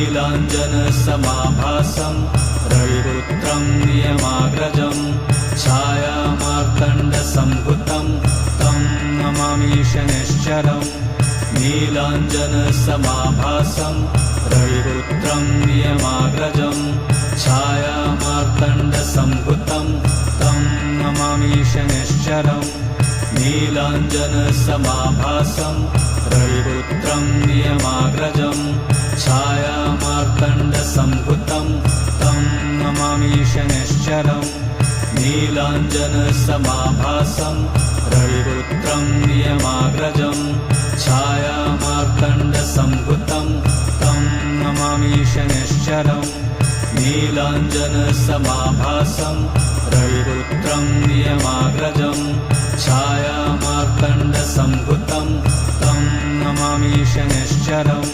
नीलाञ्जनसमाभासं रविपुत्रं नियमाग्रजं छायामार्तण्डसम्भुतं तं नमामि शनैश्चरम् नीलाञ्जनसमाभासं रविपुत्रं नियमाग्रजं छायामार्तण्डसम्भुतं तं नमामि शनैश्चरम् नीलाञ्जनसमाभासं रविपुत्रं नियमाग्रजं छायामार्तण्डसम्भुतं तं नमामि शनैश्चरम् नीलाञ्जनसमाभासं रविपुत्रं नियमाग्रजं छायामार्तण्डसम्भुतं तं नमामि शनैश्चरम् नीलाञ्जनसमाभासं रविपुत्रं नियमाग्रजं छायामार्तण्डसम्भुतं तं नमामि शनैश्चरम्